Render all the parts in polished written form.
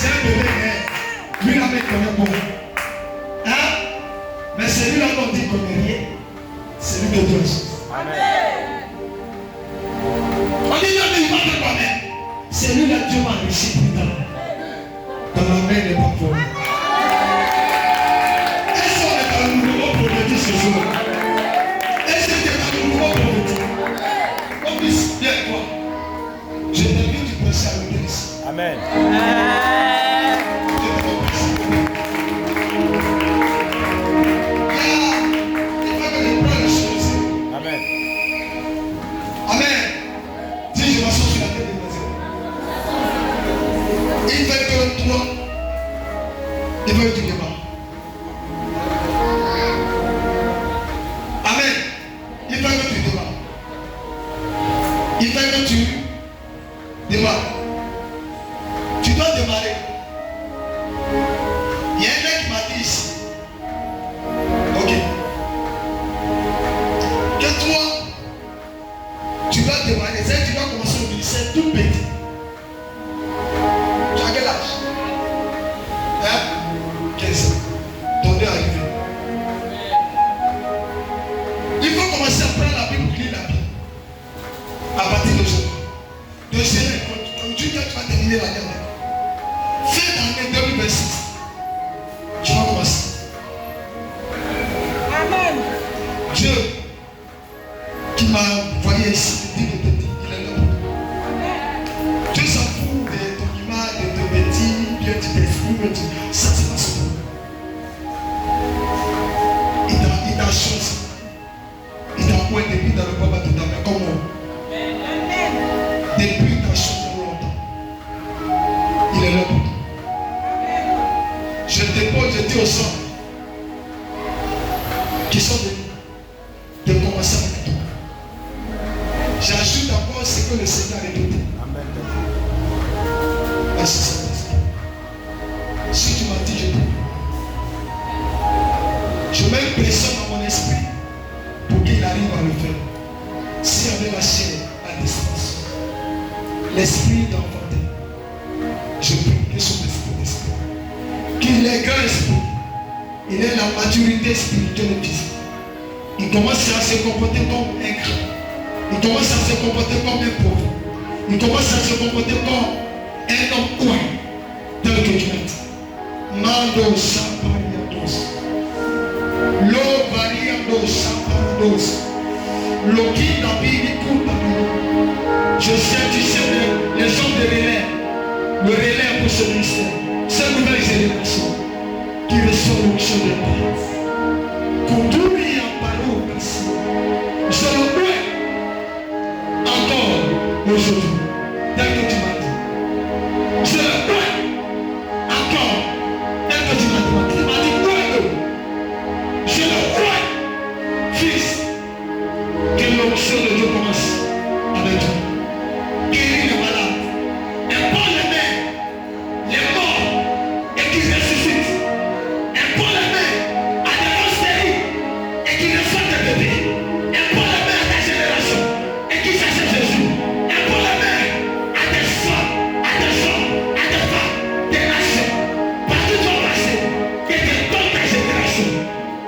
C'est un bébé, lui là, il connaît bon. Hein? Mais celui-là dont il ne connaît rien, c'est lui que Dieu a choisi. Amen. On dit non, mais il va te connaître. Celui-là, Dieu m'a enrichi plus tard. Dans la main n'est pas pour. Est-ce qu'on est dans le nouveau prophétique ce jour? Est-ce que tu es dans le nouveau prophétique? On puisse bien quoi? Je t'invite du prêcher à l'église. Amen. Amen. Amen. Dis, je m'assois sur la tête des maisons. Il fait que toi, il veut du débat. Amen. Il fait que tu débats. Il fait que tu débats. Tu dois démarrer. Il y a un mec qui m'a dit ici. Ok. Que toi, tu dois démarrer. C'est-à-dire que tu dois commencer le ministère tout petit. Tu as quel âge? Hein? 15 ans. Ton Dieu est arrivé. Il faut commencer à prendre la Bible, lire la Bible. À partir d'aujourd'hui. Deuxième, quand tu vas terminer la dernière. Fin d'année 2026. Tu vas commencer. Amen. Dieu qui m'a envoyé ici, il est là. Dieu s'en fout de ton image, de ton petit, bien tu t'exprimes, ça c'est pas son. Il t'a choisi. Il t'a envoyé depuis dans le baba de ta mère comme moi. Depuis ta chose longtemps. Il est là pour toi. Je dépose, je dis aux gens qui sont venus de commencer avec toi. J'ajoute encore ce que le Seigneur a répété. Amen. Merci Saint-Esprit. Si tu m'as dit, je peux. Je mets une pression dans mon esprit pour qu'il arrive à le faire. Si avec la chair à distance, l'esprit d'enfanté, je prie sur l'esprit d'esprit. Qu'il est grand esprit, il est la maturité spirituelle et physique. Il commence à se comporter comme un grand. Il commence à se comporter comme un pauvre. Il commence à se comporter comme un homme coin, tel que tu l'as dit. Mando Sapariados. Lo Variados Sapariados. Loki Nabini Koutani. Je sais, tu sais, les gens de relais, le relais pour ce ministère, cette nouvelle génération qui reçoit l'onction de Dieu. Koutoumi en parole, merci. Je le prie encore aujourd'hui, tel que tu m'as dit. Je le prie encore, tel que tu m'as dit. Il m'a dit, prie-le. Je le prie, fils, que l'onction de Dieu commence avec toi. Guéris les malades, impose les mains, les morts, et qu'ils ressuscitent. Impose les mains à des gens stériles et qu'ils reçoivent des bébés. Impose les mains à ta génération et qu'ils cherchent Jésus. Impose les mains à des femmes, à des hommes, à des femmes, des nations. Partout où tu vas passer, que te donne ta génération.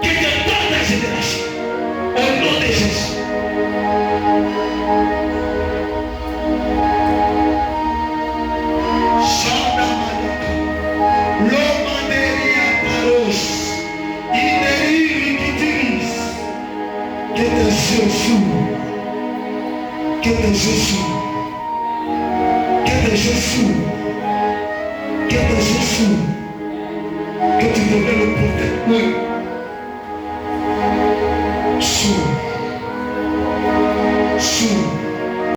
Que te donne ta génération. Au nom de Jésus. Que tes yeux s'ouvrent. Que tes yeux s'ouvrent. Que tes yeux s'ouvrent. Que tu deviennes le prophète. Oui.